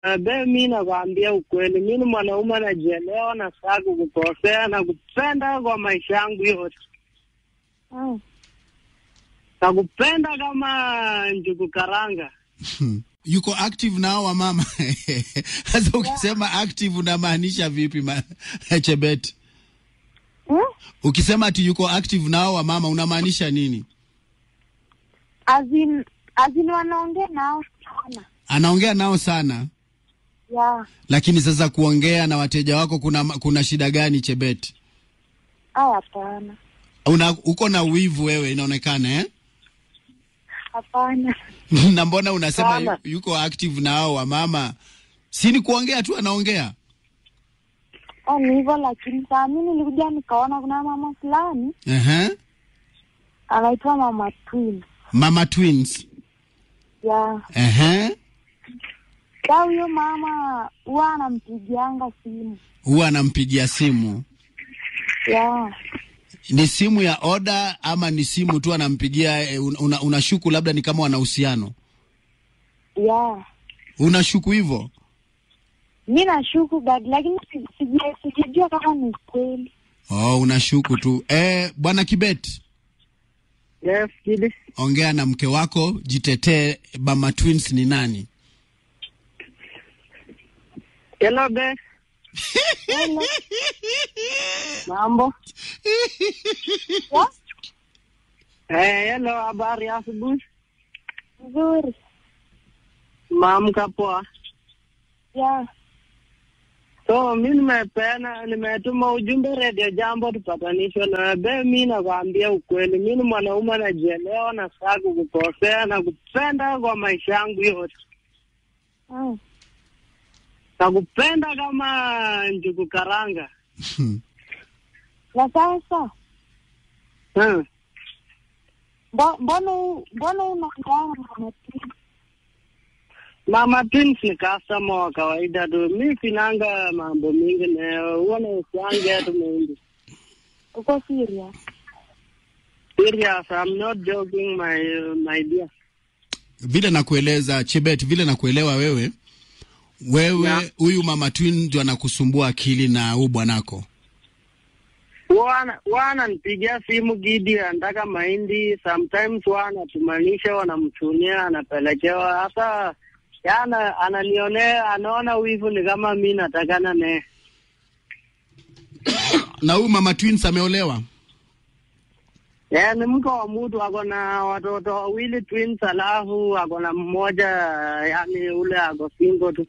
Be mimi nakwambia ukweli, mimi mwanaume najielewa na sitaki kukosea na kupenda kwa maisha yangu yote. Nakupenda kama njugu karanga. Yuko active nao wa mama. Sasa ukisema active unamaanisha vipi Chebet? Ukisema ati yuko active nao wa mama unamaanisha nini? Azin wanaongea nao sana. Anaongea nao sana? Yeah. Lakini sasa kuongea na wateja wako kuna shida gani Chebet? Hapana. Uko na wivu wewe inaonekana Hapana. Na mbona unasema yuko active na hao wa mama? Si ni kuongea tu anaongea? Ni hivyo, lakini saa mimi nilikuja nikaona kuna mama fulani. Anaitwa Mama Twins. Mama Twins? Yeah. Kwa huyo mama huwa anampigianga simu. Huwa anampigia simu? Yeah. Ni simu ya order ama ni simu tu anampigia unashuku labda ni kama wana uhusiano? Yeah. Unashuku hivyo? Mimi nashuku bado, lakini sijajua kama ni kweli. Unashuku tu. Bwana Kibet. Yes, Kidi. Ongea na mke wako, jitetee. Mama Twins ni nani? Hello, be. Hello. Mambo. What? Hello, habari asubuhi? Nzuri. Maamka poa? Yeah. So, mimi nimetuma ujumbe Radio Jambo tupatanishwe na be. Mimi nakwambia ukweli, mimi mwanaume najielewa na sitaki kukosea na kupenda kwa maisha yangu yote. Nakupenda kama njugu karanga. Na sasa? Mbona unaongea na Mama Twins? Mama Twins ni customer wa kawaida tu. Mimi sinanga mambo mingi na uone usiange tu mingi. Uko serious? Serious, I'm not joking my dear. Vile nakueleza Chebet, vile nakuelewa wewe huyu Mama Twin ndio anakusumbua akili na huyu bwanako. Wana nipigia simu Gidi anataka mahindi, sometimes tumanisha wanamchunia anapelekewa. Hata yana ananionea, anaona wivu ni kama mimi natakana naye. Na huyu Mama Twins ameolewa? Ni mke wa mtu, ako na watoto wawili twins, alafu ako na mmoja, yani ule ako single tu.